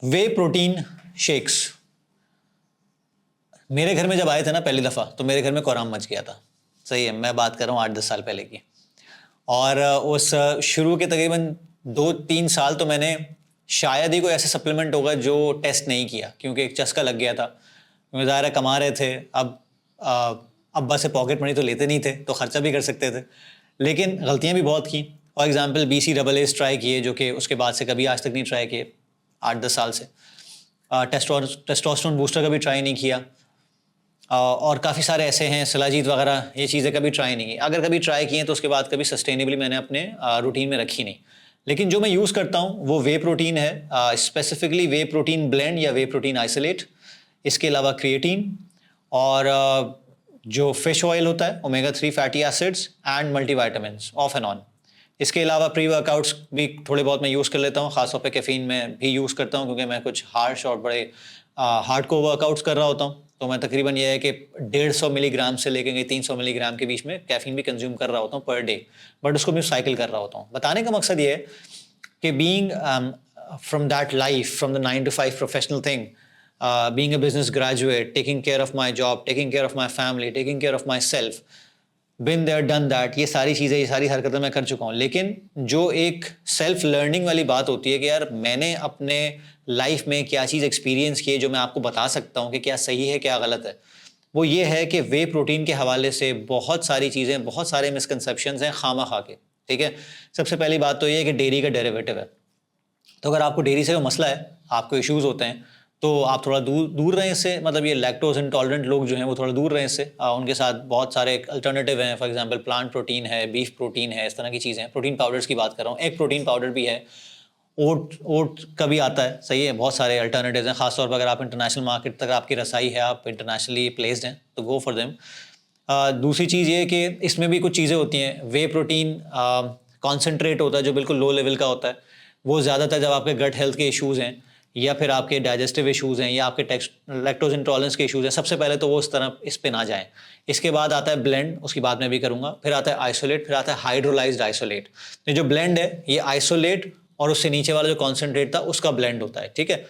वे protein shakes मेरे घर में जब आए थे ना पहली दफ़ा, तो मेरे घर में कोहराम मच गया था। सही है, मैं बात कर रहा हूँ 8-10 साल पहले की। और उस शुरू के तकरीबन 2-3 साल तो मैंने शायद ही कोई ऐसा सप्लीमेंट होगा जो टेस्ट नहीं किया, क्योंकि एक चस्का लग गया था। क्योंकि ज़ाहिर है कमा रहे थे, अब अब्बा से पॉकेट मनी तो लेते नहीं थे, तो खर्चा भी कर सकते थे, लेकिन गलतियाँ भी बहुत की। फॉर एग्जाम्पल BCAAs ट्राई किए, जो कि उसके बाद से कभी आज तक नहीं ट्राई किए 8-10 साल से। टेस्टोस्टेरोन बूस्टर कभी ट्राई नहीं किया। और काफ़ी सारे ऐसे हैं, शिलाजीत वगैरह, ये चीज़ें कभी ट्राई नहीं की। अगर कभी ट्राई किए तो उसके बाद कभी सस्टेनेबली मैंने अपने रूटीन में रखी नहीं। लेकिन जो मैं यूज़ करता हूँ वो वे प्रोटीन है, स्पेसिफिकली वे प्रोटीन ब्लेंड या वे प्रोटीन आइसोलेट। इसके अलावा क्रिएटिन और जो फिश ऑयल होता है, omega 3 fatty acids and multivitamins of and on. इसके अलावा प्री वर्कआउट्स भी थोड़े बहुत मैं यूज़ कर लेता हूँ, खासतौर पे कैफीन में भी यूज़ करता हूँ, क्योंकि मैं कुछ हार्श और बड़े हार्डकोर वर्कआउट्स कर रहा होता हूँ। तो मैं तकरीबन ये है कि 150 मिलीग्राम से लेकर 300 मिलीग्राम के बीच में कैफीन भी कंज्यूम कर रहा होता हूँ पर डे, बट उसको मैं साइकिल कर रहा होता हूँ। बताने का मकसद ये है कि being from that life, from the 9 to 5 professional thing, being a business graduate, taking care of my job, taking care of my family, taking care of myself, been there done that, ये सारी चीज़ें, ये सारी हरकतें मैं कर चुका हूँ। लेकिन जो एक सेल्फ लर्निंग वाली बात होती है कि यार मैंने अपने लाइफ में क्या चीज़ एक्सपीरियंस की है जो मैं आपको बता सकता हूँ कि क्या सही है क्या गलत है, वो ये है कि वे प्रोटीन के हवाले से बहुत सारी चीज़ें, बहुत सारे मिसकंसेप्शंस हैं खामा के। ठीक है, सबसे पहली बात तो ये है कि डेयरी का डेरिवेटिव है। तो अगर आपको डेयरी से कोई मसला है, आपको इश्यूज़ होते हैं, तो आप थोड़ा दूर रहें इससे। मतलब ये लैक्टोज इंटॉलरेंट लोग जो हैं वो थोड़ा दूर रहें इससे। उनके साथ बहुत सारे अल्टरनेटिव हैं, फॉर एग्जांपल प्लांट प्रोटीन है, बीफ प्रोटीन है, इस तरह की चीज़ें हैं। प्रोटीन पाउडर्स की बात कर रहा हूँ, एक प्रोटीन पाउडर भी है, ओट का भी आता है। सही है, बहुत सारे अल्टरनेटिव हैं। खासतौर पर अगर आप इंटरनेशनल मार्केट तक आपकी रसाई है, आप इंटरनेशनली प्लेस्ड हैं, तो गो फॉर देम। दूसरी चीज़ ये कि इसमें भी कुछ चीज़ें होती हैं। वे प्रोटीन कॉन्सेंट्रेट होता है जो बिल्कुल लो लेवल का होता है, वो ज़्यादातर जब आपके गट हेल्थ के इश्यूज़ हैं या फिर आपके डाइजेस्टिव इश्यूज़ हैं या आपके लैक्टोज इंटॉलरेंस के इश्यूज़ हैं, सबसे पहले तो वो इस तरह इस पे ना जाएं। इसके बाद आता है ब्लेंड, उसकी बात मैं भी करूँगा। फिर आता है आइसोलेट, फिर आता है हाइड्रोलाइज्ड आइसोलेट। तो जो ब्लेंड है ये आइसोलेट और उससे नीचे वाला जो कॉन्सेंट्रेट था उसका ब्लेंड होता है। ठीक है,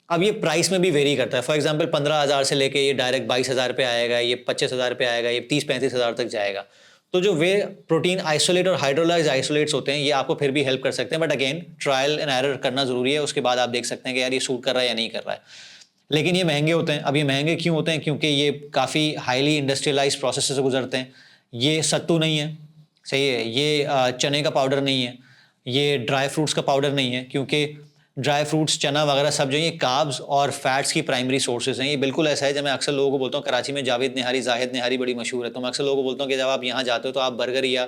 अब ये प्राइस में भी वेरी करता है। फॉर एग्जांपल 15,000 से लेके ये डायरेक्ट 22,000 पे आएगा, ये 25,000 पे आएगा, ये 30-35,000 तक जाएगा। तो जो वे प्रोटीन आइसोलेट और हाइड्रोलाइज्ड आइसोलेट्स होते हैं, ये आपको फिर भी हेल्प कर सकते हैं, but again trial and error करना जरूरी है। उसके बाद आप देख सकते हैं कि यार ये सूट कर रहा है या नहीं कर रहा है। लेकिन ये महंगे होते हैं। अब ये महंगे क्यों होते हैं? क्योंकि ये काफ़ी हाईली इंडस्ट्रियलाइज प्रोसेस से गुजरते हैं। ये सत्तू नहीं है, सही है, ये चने का पाउडर नहीं है, ये ड्राई फ्रूट्स का पाउडर नहीं है, क्योंकि ड्राई फ्रूट्स, चना वगैरह सब जो है ये कार्ब्स और फैट्स की प्राइमरी सोर्सेज हैं। ये बिल्कुल ऐसा है जब मैं अक्सर लोगों को बोलता हूँ, कराची में जावेद निहारी, जाहिद निहारी बड़ी मशहूर है, तो मैं अक्सर लोगों को बोलता हूँ कि जब आप यहाँ जाते हो तो आप बर्गर या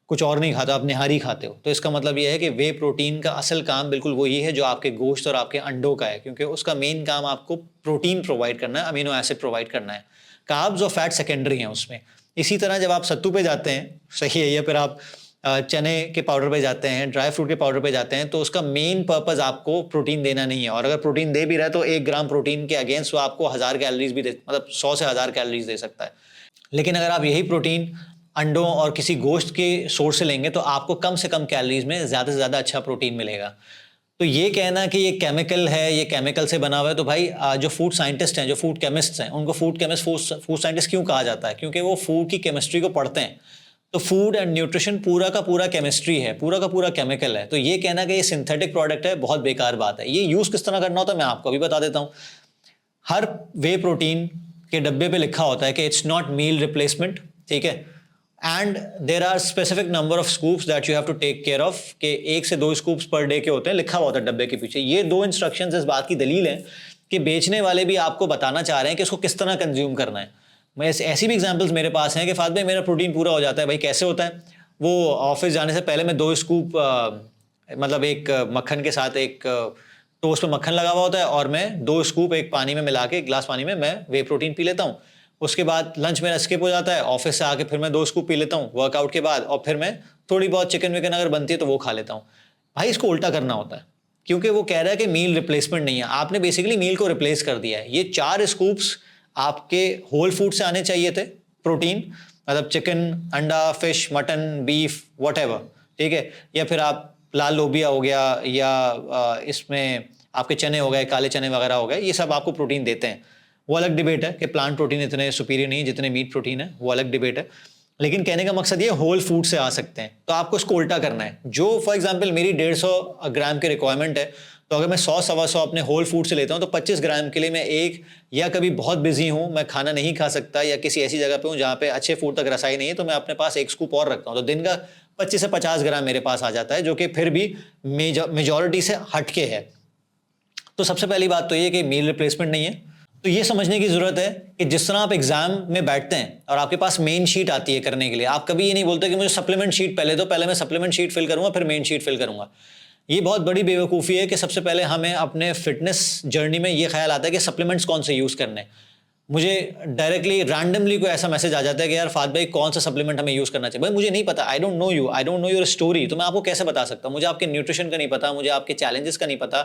कुछ और नहीं खाते, आप निहारी खाते हो। तो इसका मतलब ये है कि वे प्रोटीन का असल काम बिल्कुल वही है जो आपके गोश्त और आपके अंडों का है, क्योंकि उसका मेन काम आपको प्रोटीन प्रोवाइड करना है, अमीनो एसिड प्रोवाइड करना है। कार्ब्स और फैट सेकेंडरी हैं उसमें। इसी तरह जब आप सत्तू पे जाते हैं, सही है, या फिर आप चने के पाउडर पे जाते हैं, ड्राई फ्रूट के पाउडर पे जाते हैं, तो उसका मेन पर्पस आपको प्रोटीन देना नहीं है। और अगर प्रोटीन दे भी रहा है तो 1 ग्राम प्रोटीन के अगेंस्ट वो आपको 1000 कैलोरीज भी दे, मतलब 100 से 1000 कैलोरीज दे सकता है। लेकिन अगर आप यही प्रोटीन अंडों और किसी गोश्त के सोर्स से लेंगे तो आपको कम से कम कैलोरीज में ज़्यादा से ज़्यादा अच्छा प्रोटीन मिलेगा। तो ये कहना कि ये केमिकल है, ये केमिकल से बना हुआ है, तो भाई जो फूड साइंटिस्ट हैं, जो फूड केमिस्ट्स हैं, उनको फूड केमिस्ट, फूड साइंटिस्ट क्यों कहा जाता है? क्योंकि वो फूड की केमिस्ट्री को पढ़ते हैं। तो फूड एंड न्यूट्रिशन पूरा का पूरा केमिस्ट्री है, पूरा का पूरा केमिकल है। तो ये कहना कि ये सिंथेटिक प्रोडक्ट है, बहुत बेकार बात है। ये यूज़ किस तरह करना होता है मैं आपको अभी बता देता हूँ। हर वे प्रोटीन के डब्बे पे लिखा होता है कि इट्स नॉट मील रिप्लेसमेंट, ठीक है, and there are specific number of scoops that you have to take care of, कि 1 से 2 स्कूप्स पर डे के होते हैं, लिखा हुआ होता है डब्बे के पीछे। ये 2 इंस्ट्रक्शंस इस बात की दलील है कि बेचने वाले भी आपको बताना चाह रहे हैं कि इसको किस तरह कंज्यूम करना है। मैं ऐसी भी एग्जांपल्स मेरे पास हैं कि फाद भाई मेरा प्रोटीन पूरा हो जाता है। भाई कैसे होता है? वो ऑफिस जाने से पहले मैं 2 स्कूप, मतलब एक मक्खन के साथ एक टोस्ट पे मक्खन लगा हुआ होता है, और मैं 2 स्कूप एक पानी में मिला के, एक गिलास पानी में मैं वे प्रोटीन पी लेता हूँ। उसके बाद लंच मेरा स्किप हो जाता है, ऑफिस से आके फिर मैं 2 स्कूप पी लेता हूँ वर्कआउट के बाद, और फिर मैं थोड़ी बहुत चिकन विकन अगर बनती है तो वो खा लेता हूँ। भाई इसको उल्टा करना होता है, क्योंकि वो कह रहा है कि मील रिप्लेसमेंट नहीं है। आपने बेसिकली मील को रिप्लेस कर दिया है। ये 4 स्कूप्स आपके होल फूड से आने चाहिए थे, प्रोटीन, मतलब चिकन, अंडा, फिश, मटन, बीफ, व्हाटएवर, ठीक है, या फिर आप लाल लोबिया हो गया, या इसमें आपके चने हो गए, काले चने वगैरह हो गए, ये सब आपको प्रोटीन देते हैं। वो अलग डिबेट है कि प्लांट प्रोटीन इतने सुपीरियर नहीं है जितने मीट प्रोटीन है, वो अलग डिबेट है। लेकिन कहने का मकसद ये होल फूड से आ सकते हैं, तो आपको उसको उल्टा करना है। जो फॉर एग्जांपल मेरी 150 ग्राम की रिक्वायरमेंट है, तो अगर मैं 100-125 अपने होल फूड से लेता हूँ तो 25 ग्राम के लिए मैं एक, या कभी बहुत बिजी हूँ, मैं खाना नहीं खा सकता, या किसी ऐसी जगह पे हूँ जहाँ पे अच्छे फूड तक रसाई नहीं है, तो मैं अपने पास एक स्कूप और रखता हूँ, तो दिन का 25 से 50 ग्राम मेरे पास आ जाता है, जो कि फिर भी मेजॉरिटी से हटके है। तो सबसे पहली बात तो ये कि मील रिप्लेसमेंट नहीं है। तो ये समझने की जरूरत है कि जिस तरह आप एग्जाम में बैठते हैं और आपके पास मेन शीट आती है करने के लिए, आप कभी ये नहीं बोलते कि मुझे सप्लीमेंट शीट पहले दो, पहले मैं सप्लीमेंट शीट फिल करूंगा फिर मेन शीट फिल करूंगा। ये बहुत बड़ी बेवकूफ़ी है कि सबसे पहले हमें अपने फिटनेस जर्नी में ये ख्याल आता है कि सप्लीमेंट्स कौन से यूज़ करने। मुझे डायरेक्टली रैंडमली कोई ऐसा मैसेज आ जाता है कि यार फाद भाई कौन सा सप्लीमेंट हमें यूज़ करना चाहिए। भाई मुझे नहीं पता, I don't know you, I don't know your story, तो मैं आपको कैसे बता सकता हूँ? मुझे आपके न्यूट्रिशन का नहीं पता, मुझे आपके चैलेंजेस का नहीं पता।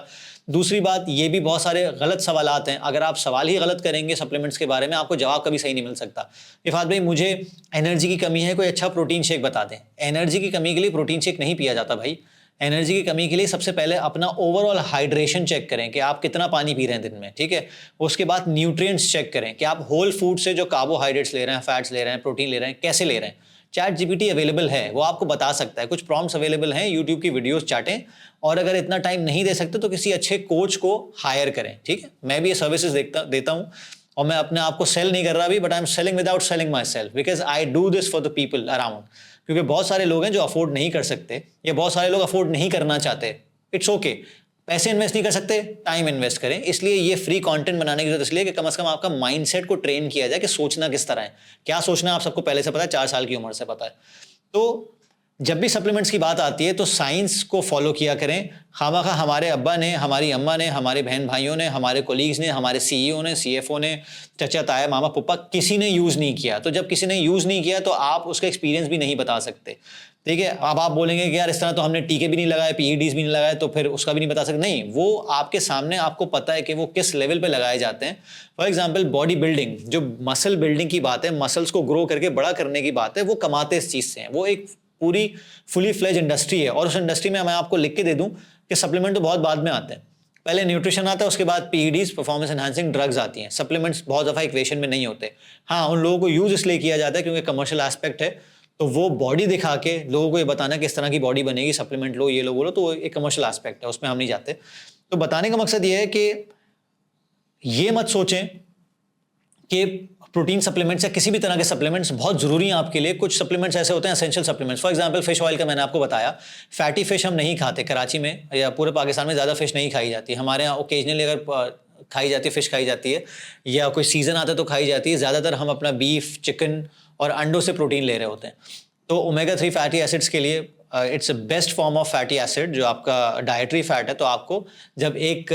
दूसरी बात, ये भी बहुत सारे गलत सवालात हैं। अगर आप सवाल ही गलत करेंगे सप्लीमेंट्स के बारे में, आपको जवाब कभी सही नहीं मिल सकता। फाद भाई मुझे एनर्जी की कमी है, कोई अच्छा प्रोटीन शेक बता दें। एनर्जी की कमी के लिए प्रोटीन शेक नहीं पिया जाता भाई। एनर्जी की कमी के लिए सबसे पहले अपना ओवरऑल हाइड्रेशन चेक करें कि आप कितना पानी पी रहे हैं दिन में, ठीक है। उसके बाद न्यूट्रिएंट्स चेक करें कि आप होल फूड से जो कार्बोहाइड्रेट्स ले रहे हैं, फैट्स ले रहे हैं, प्रोटीन ले रहे हैं, कैसे ले रहे हैं। चैट जीपीटी अवेलेबल है, वो आपको बता सकता है। कुछ प्रॉम्प्ट्स अवेलेबल हैं, यूट्यूब की वीडियोस चाटें, और अगर इतना टाइम नहीं दे सकते तो किसी अच्छे कोच को हायर करें, ठीक है। मैं भी ये सर्विसेज देता हूँ, और मैं अपने आप को सेल नहीं कर रहा अभी, but I am selling without selling my self, because I do this for the people around. क्योंकि बहुत सारे लोग हैं जो अफोर्ड नहीं कर सकते, या बहुत सारे लोग अफोर्ड नहीं करना चाहते। इट्स ओके, पैसे इन्वेस्ट नहीं कर सकते, टाइम इन्वेस्ट करें। इसलिए ये फ्री कंटेंट बनाने की जरूरत इसलिए कि कम से कम आपका माइंडसेट को ट्रेन किया जाए कि सोचना किस तरह है, क्या सोचना है आप सबको पहले से पता है, 4 साल की उम्र से पता है। तो जब भी सप्लीमेंट्स की बात आती है तो साइंस को फॉलो किया करें। खामखा हमारे अब्बा ने, हमारी अम्मा ने, हमारे बहन भाइयों ने, हमारे कोलीग्स ने, हमारे सीईओ ने, सीएफओ ने, चचा ताया मामा पुप्पा, किसी ने यूज़ नहीं किया। तो जब किसी ने यूज़ नहीं किया तो आप उसका एक्सपीरियंस भी नहीं बता सकते, ठीक है। अब आप बोलेंगे कि यार इस तरह तो हमने टीके भी नहीं लगाए, पीईडीज भी नहीं लगाए, तो फिर उसका भी नहीं बता सकते। नहीं, वो आपके सामने, आपको पता है कि वो किस लेवल पे लगाए जाते हैं। फॉर एग्जांपल बॉडी बिल्डिंग, जो मसल बिल्डिंग की बात है, मसल्स को ग्रो करके बड़ा करने की बात है, वो कमाते इस चीज़ से हैं। वो एक पूरी फुली फ्लेज इंडस्ट्री है, और उस इंडस्ट्री में मैं आपको लिख के दे दूं कि सप्लीमेंट तो बहुत बाद में आते हैं। पहले न्यूट्रिशन आता है, उसके बाद पीईडीज, परफॉर्मेंस एनहांसिंग ड्रग्स आती हैं। सप्लीमेंट्स बहुत दफ़ा इक्वेशन में नहीं होते। हाँ, उन लोगों को यूज़ इसलिए किया जाता है क्योंकि कमर्शियल एस्पेक्ट है, तो वो बॉडी दिखा के लोगों को ये बताना कि इस तरह की बॉडी बनेगी, सप्लीमेंट लो, ये लो, वो लो, तो वो एक कमर्शियल एस्पेक्ट है, उसमें हम नहीं जाते। तो बताने का मकसद ये है कि ये मत सोचें कि प्रोटीन सप्लीमेंट्स या किसी भी तरह के सप्लीमेंट्स बहुत ज़रूरी हैं आपके लिए। कुछ सप्लीमेंट्स ऐसे होते हैं essential supplements. For example fish oil का मैंने आपको बताया, फैटी फिश हम नहीं खाते। कराची में या पूरे पाकिस्तान में ज़्यादा फिश नहीं खाई जाती। हमारे यहाँ ओकेजनली अगर खाई जाती है, फिश खाई जाती है, या कोई सीज़न आता है तो खाई जाती है। ज़्यादातर हम अपना बीफ, चिकन और अंडों से प्रोटीन ले रहे होते हैं। तो ओमेगा 3 फैटी एसिड्स के लिए it's a best form of fatty acid जो आपका डाइटरी फैट है। तो आपको जब एक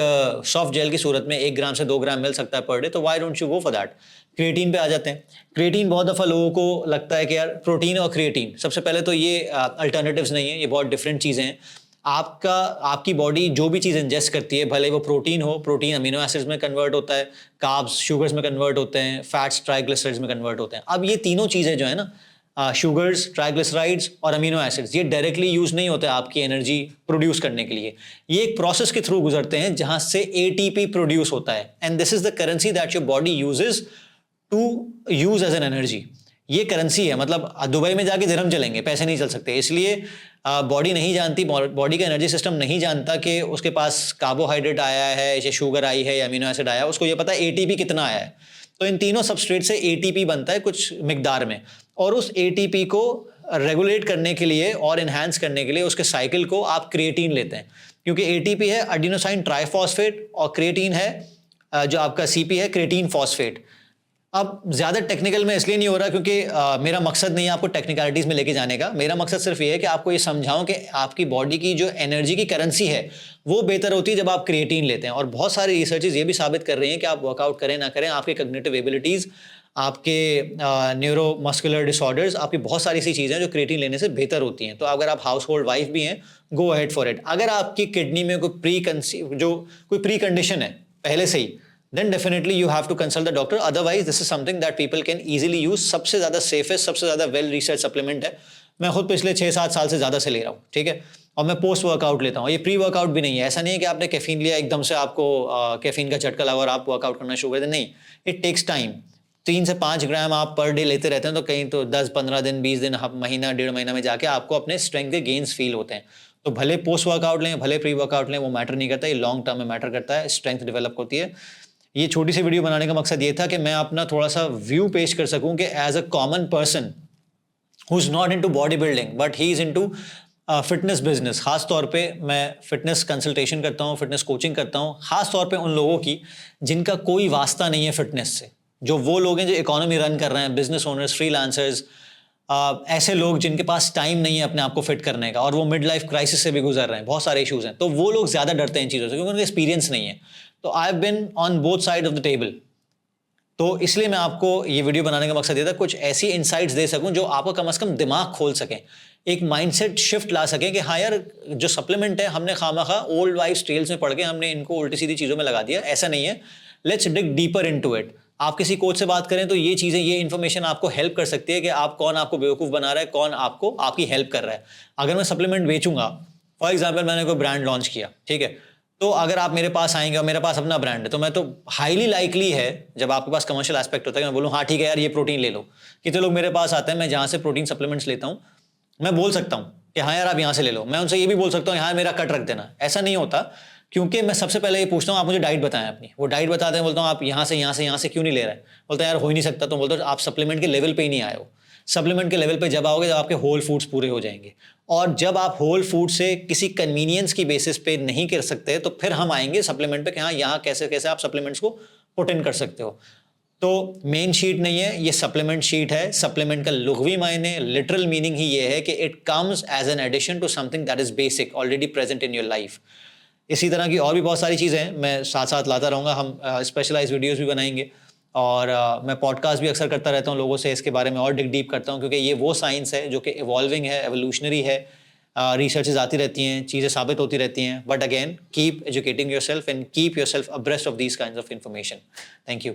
सॉफ्ट जेल की सूरत में 1 ग्राम से 2 ग्राम मिल सकता है पर डे, तो why don't you go for that. Creatine पे आ जाते हैं। क्रिएटिन बहुत दफ़ा लोगों को लगता है कि यार प्रोटीन और क्रिएटिन, सबसे पहले तो ये अल्टरनेटिव्स नहीं है, ये बहुत डिफरेंट चीज़ें हैं। आपकी बॉडी जो भी चीज़ इंजेस्ट करती है, भले वो प्रोटीन हो, प्रोटीन अमीनो एसिड्स में कन्वर्ट होता है, कार्ब्स शुगर्स में कन्वर्ट होते हैं, फैट्स ट्राइग्लिसराइड्स में कन्वर्ट होते हैं। अब ये तीनों चीज़ें जो है ना, शुगर्स, ट्राइग्लिसराइड्स और अमीनो एसिड्स, ये डायरेक्टली यूज़ नहीं होते आपकी एनर्जी प्रोड्यूस करने के लिए। ये एक प्रोसेस के थ्रू गुजरते हैं जहाँ से एटीपी प्रोड्यूस होता है, and this is the currency that your body uses to use as an energy. ये करेंसी है, मतलब दुबई में जाके दिरहम चलेंगे, पैसे नहीं चल सकते। इसलिए बॉडी नहीं जानती, बॉडी का एनर्जी सिस्टम नहीं जानता कि उसके पास कार्बोहाइड्रेट आया है या शुगर आई है या अमीनो एसिड आया है। उसको ये पता है एटीपी कितना आया है। तो इन तीनों सबस्ट्रेट से एटीपी बनता है कुछ मिकदार में, और उस एटीपी को रेगुलेट करने के लिए और इन्हांस करने के लिए उसके साइकिल को आप क्रिएटिन लेते हैं, क्योंकि एटीपी है एडिनोसाइन ट्राइफॉस्फेट और क्रिएटिन है जो आपका सीपी है क्रिएटिन फॉस्फेट। अब ज़्यादा टेक्निकल में इसलिए नहीं हो रहा क्योंकि मेरा मकसद नहीं है आपको टेक्निकलिटीज़ में लेके जाने का। मेरा मकसद सिर्फ ये है कि आपको ये समझाऊं कि आपकी बॉडी की जो एनर्जी की करेंसी है वो बेहतर होती है जब आप क्रिएटिन लेते हैं। और बहुत सारी रिसर्चेज ये भी साबित कर रही हैं कि आप वर्कआउट करें ना करें, आपकी कॉग्निटिव एबिलिटीज़, आपके न्यूरोमस्कुलर डिसऑर्डर्स, आपकी बहुत सारी ऐसी चीज़ें जो क्रिएटिन लेने से बेहतर होती हैं। तो अगर आप हाउस होल्ड वाइफ भी हैं, गो अहेड फॉर इट। अगर आपकी किडनी में कोई प्री कंडीशन है पहले से ही, then definitely you have to consult the doctor. Otherwise this is something that people can easily use. सबसे ज़्यादा सेफेस्ट, सबसे ज़्यादा वेल रिसर्च सप्लीमेंट है। मैं खुद पिछले 6-7 साल से ज़्यादा से ले रहा हूँ, ठीक है। और मैं पोस्ट वर्कआउट लेता हूँ। ये प्री वर्कआउट भी नहीं है, ऐसा नहीं है कि आपने कैफीन लिया एकदम से आपको कैफीन का झटका लगा और आप वर्कआउट करना शुरू कर दें, नहीं, इट टेक्स टाइम। 3 से 5 ग्राम आप पर डे लेते रहते हैं तो कहीं तो 10-15 दिन 20 दिन महीना 1.5 महीना में जाके आपको अपने स्ट्रेंथ के गेन्स फील होते हैं। तो भले पोस्ट वर्कआउट लें, भले प्री वर्कआउट लें, वो मैटर नहीं करता, ये लॉन्ग टर्म में मैटर करता है, स्ट्रेंथ डेवलप होती है। ये छोटी सी वीडियो बनाने का मकसद ये था कि मैं अपना थोड़ा सा व्यू पेश कर सकूं कि as a common person who is not into body building but he is into fitness business, खास तौर पे मैं फिटनेस कंसल्टेशन करता हूँ, फिटनेस कोचिंग करता हूँ, खास तौर पे उन लोगों की जिनका कोई वास्ता नहीं है फिटनेस से, जो वो लोग हैं जो इकोनॉमी रन कर रहे हैं, बिजनेस ओनर्स, फ्रीलांसर्स, ऐसे लोग जिनके पास टाइम नहीं है अपने आप को फिट करने का और वो मिड लाइफ क्राइसिस से भी गुजर रहे हैं, बहुत सारे इश्यूज हैं, तो वो लोग ज़्यादा डरते हैं इन चीज़ों से क्योंकि उनका एक्सपीरियंस नहीं है। तो I have been on both side of the table, तो इसलिए मैं आपको ये वीडियो बनाने का मकसद ये था कुछ ऐसी इनसाइट्स दे सकूं जो आपको कम से कम दिमाग खोल सकें, एक माइंडसेट शिफ्ट ला सकें कि हाँ यार, जो सप्लीमेंट है हमने खामखा ओल्ड वाइज टेल्स में पढ़ के हमने इनको उल्टी सीधी चीज़ों में लगा दिया, ऐसा नहीं है। Let's dig deeper into it. आप किसी कोच से बात करें तो ये चीज़ें, ये इन्फॉर्मेशन आपको हेल्प कर सकती है कि आप कौन आपको बेवकूफ़ बना रहा है, कौन आपको आपकी हेल्प कर रहा है। अगर मैं सप्लीमेंट बेचूंगा, फॉर एग्जाम्पल मैंने कोई ब्रांड लॉन्च किया, ठीक है, तो अगर आप मेरे पास आएंगे और मेरे पास अपना ब्रांड है तो मैं तो हाईली लाइकली है, जब आपके पास कमर्शियल एस्पेक्ट होता है, मैं बोलूँ हाँ ठीक है यार ये प्रोटीन ले लो। कितने लोग मेरे पास आते हैं, मैं जहाँ से प्रोटीन सप्लीमेंट्स लेता हूँ, मैं बोल सकता हूँ कि हाँ यार आप यहाँ से ले लो, मैं उनसे ये भी बोल सकता हूँ हाँ मेरा कट रख देना। ऐसा नहीं होता, क्योंकि मैं सबसे पहले ये पूछता हूँ आप मुझे डाइट बताएं अपनी, वो डाइट बताते हैं, बोलता हूँ आप यहाँ से यहाँ से यहाँ से क्यों नहीं ले रहे हैं, बोलते हैं यार हो ही नहीं सकता, तो बोलते हो आप सप्लीमेंट के लेवल पे ही नहीं आए हो। सप्लीमेंट के लेवल पे जब आओगे जब आपके होल फूड्स पूरे हो जाएंगे, और जब आप होल फूड से किसी कन्वीनियंस की बेसिस पे नहीं कर सकते तो फिर हम आएंगे सप्लीमेंट पे कि हाँ यहाँ कैसे कैसे आप सप्लीमेंट्स को पुट इन कर सकते हो। तो मेन शीट नहीं है, ये सप्लीमेंट शीट है। सप्लीमेंट का लुग़वी मायने, लिटरल मीनिंग ही ये है कि it comes as an addition to something that is basic already present in your life. इसी तरह की और भी बहुत सारी चीज़ें हैं, मैं साथ साथ लाता रहूँगा। हम स्पेशलाइज वीडियोज़ भी बनाएंगे और मैं पॉडकास्ट भी अक्सर करता रहता हूँ लोगों से, इसके बारे में और डिग डीप करता हूँ, क्योंकि ये वो साइंस है जो कि इवॉल्विंग है, एवोल्यूशनरी है, रिसर्चेज आती रहती हैं, चीज़ें साबित होती रहती हैं, but again keep educating your self and keep your self abreast of these kinds of information. Thank you.